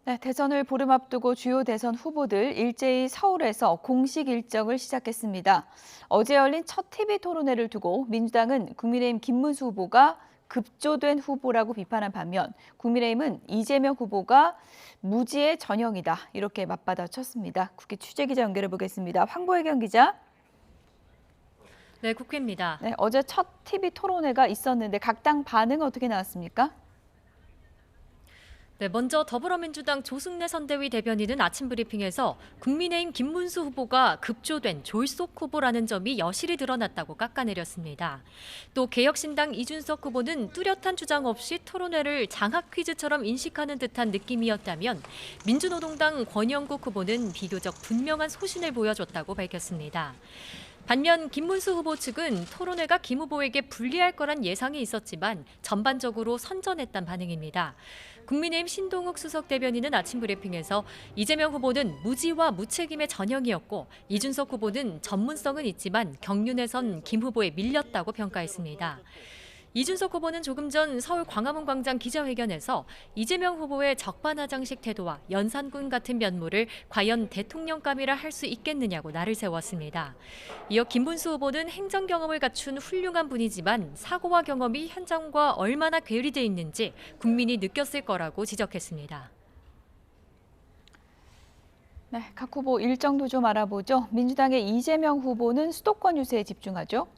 네, 대선을 보름 앞두고 주요 대선 후보들 일제히 서울에서 공식 일정을 시작했습니다. 어제 열린 첫 TV 토론회를 두고 민주당은 국민의힘 김문수 후보가 급조된 후보라고 비판한 반면 국민의힘은 이재명 후보가 무지의 전형이다 이렇게 맞받아쳤습니다. 국회 취재기자 연결해 보겠습니다. 황보혜경 기자. 네, 국회입니다. 네, 어제 첫 TV 토론회가 있었는데 각 당 반응은 어떻게 나왔습니까? 네, 먼저 더불어민주당 조승래 선대위 대변인은 아침 브리핑에서 국민의힘 김문수 후보가 급조된 졸속 후보라는 점이 여실히 드러났다고 깎아내렸습니다. 또 개혁신당 이준석 후보는 뚜렷한 주장 없이 토론회를 장학 퀴즈처럼 인식하는 듯한 느낌이었다면 민주노동당 권영국 후보는 비교적 분명한 소신을 보여줬다고 밝혔습니다. 반면 김문수 후보 측은 토론회가 김 후보에게 불리할 거란 예상이 있었지만 전반적으로 선전했단 반응입니다. 국민의힘 신동욱 수석 대변인은 아침 브리핑에서 이재명 후보는 무지와 무책임의 전형이었고 이준석 후보는 전문성은 있지만 경륜에선 김 후보에 밀렸다고 평가했습니다. 이준석 후보는 조금 전 서울 광화문 광장 기자회견에서 이재명 후보의 적반하장식 태도와 연산군 같은 면모를 과연 대통령감이라 할 수 있겠느냐고 날을 세웠습니다. 이어 김문수 후보는 행정 경험을 갖춘 훌륭한 분이지만 사고와 경험이 현장과 얼마나 괴리돼 있는지 국민이 느꼈을 거라고 지적했습니다. 네, 각 후보 일정도 좀 알아보죠. 민주당의 이재명 후보는 수도권 유세에 집중하죠.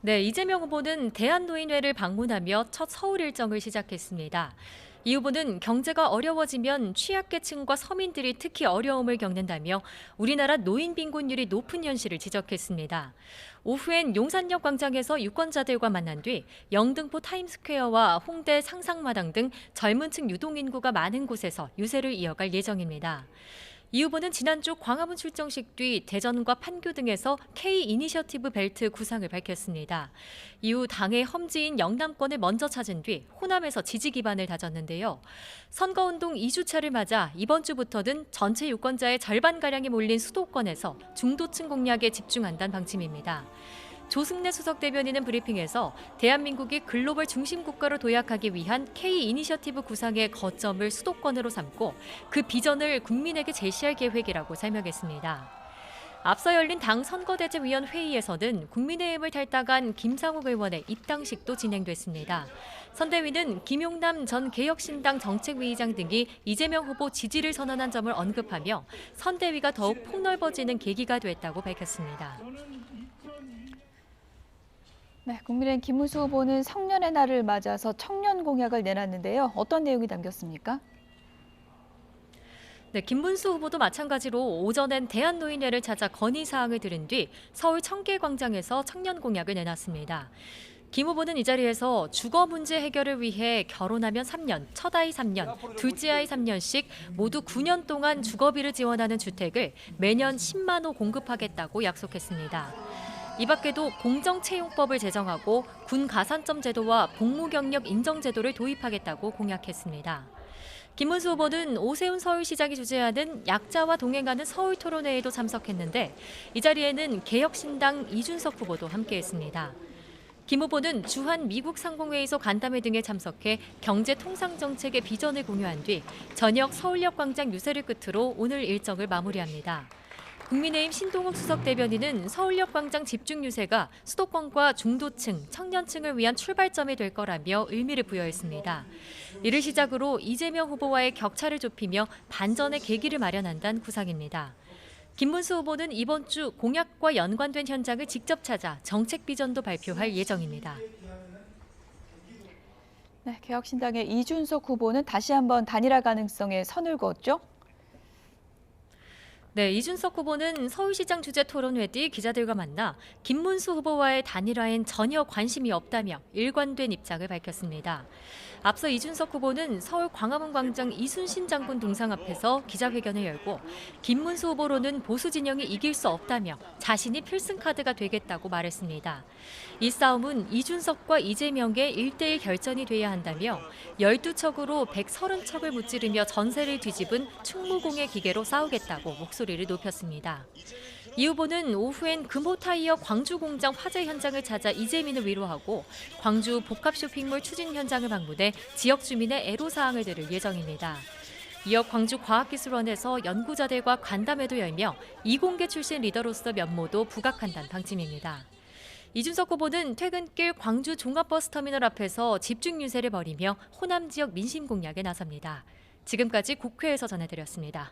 네, 이재명 후보는 대한노인회를 방문하며 첫 서울 일정을 시작했습니다. 이 후보는 경제가 어려워지면 취약계층과 서민들이 특히 어려움을 겪는다며 우리나라 노인 빈곤율이 높은 현실을 지적했습니다. 오후엔 용산역 광장에서 유권자들과 만난 뒤 영등포 타임스퀘어와 홍대 상상마당 등 젊은 층 유동인구가 많은 곳에서 유세를 이어갈 예정입니다. 이 후보는 지난주 광화문 출정식 뒤 대전과 판교 등에서 K 이니셔티브 벨트 구상을 밝혔습니다. 이후 당의 험지인 영남권을 먼저 찾은 뒤 호남에서 지지 기반을 다졌는데요. 선거운동 2주차를 맞아 이번 주부터는 전체 유권자의 절반가량이 몰린 수도권에서 중도층 공략에 집중한다는 방침입니다. 조승래 수석 대변인은 브리핑에서 대한민국이 글로벌 중심 국가로 도약하기 위한 K 이니셔티브 구상의 거점을 수도권으로 삼고 그 비전을 국민에게 제시할 계획이라고 설명했습니다. 앞서 열린 당 선거대책위원 회의에서는 국민의힘을 탈당한 김상욱 의원의 입당식도 진행됐습니다. 선대위는 김용남 전 개혁신당 정책위의장 등이 이재명 후보 지지를 선언한 점을 언급하며 선대위가 더욱 폭넓어지는 계기가 됐다고 밝혔습니다. 네, 국민의힘 김문수 후보는 성년의 날을 맞아서 청년 공약을 내놨는데요. 어떤 내용이 담겼습니까? 네, 김문수 후보도 마찬가지로 오전엔 대한노인회를 찾아 건의사항을 들은 뒤 서울 청계광장에서 청년 공약을 내놨습니다. 김 후보는 이 자리에서 주거 문제 해결을 위해 결혼하면 3년, 첫 아이 3년, 둘째 아이 3년씩 모두 9년 동안 주거비를 지원하는 주택을 매년 10만 호 공급하겠다고 약속했습니다. 이 밖에도 공정채용법을 제정하고 군 가산점 제도와 복무경력 인정 제도를 도입하겠다고 공약했습니다. 김문수 후보는 오세훈 서울시장이 주재하는 약자와 동행하는 서울 토론회에도 참석했는데 이 자리에는 개혁신당 이준석 후보도 함께했습니다. 김 후보는 주한 미국 상공회의소 간담회 등에 참석해 경제통상정책의 비전을 공유한 뒤 저녁 서울역 광장 유세를 끝으로 오늘 일정을 마무리합니다. 국민의힘 신동욱 수석 대변인은 서울역 광장 집중 유세가 수도권과 중도층, 청년층을 위한 출발점이 될 거라며 의미를 부여했습니다. 이를 시작으로 이재명 후보와의 격차를 좁히며 반전의 계기를 마련한다는 구상입니다. 김문수 후보는 이번 주 공약과 연관된 현장을 직접 찾아 정책 비전도 발표할 예정입니다. 네, 개혁신당의 이준석 후보는 다시 한번 단일화 가능성에 선을 그었죠. 네, 이준석 후보는 서울시장 주재 토론회 뒤 기자들과 만나 김문수 후보와의 단일화엔 전혀 관심이 없다며 일관된 입장을 밝혔습니다. 앞서 이준석 후보는 서울 광화문 광장 이순신 장군 동상 앞에서 기자회견을 열고 김문수 후보로는 보수 진영이 이길 수 없다며 자신이 필승카드가 되겠다고 말했습니다. 이 싸움은 이준석과 이재명의 1대1 결전이 돼야 한다며 12척으로 130척을 무찌르며 전세를 뒤집은 충무공의 기계로 싸우겠다고 목소리를 높였습니다. 이 후보는 오후엔 금호타이어 광주 공장 화재 현장을 찾아 이재민을 위로하고 광주 복합 쇼핑몰 추진 현장을 방문해 지역 주민의 애로사항을 들을 예정입니다. 이어 광주과학기술원에서 연구자들과 간담회도 열며 이공계 출신 리더로서 면모도 부각한다는 방침입니다. 이준석 후보는 퇴근길 광주 종합버스터미널 앞에서 집중 유세를 벌이며 호남 지역 민심 공략에 나섭니다. 지금까지 국회에서 전해드렸습니다.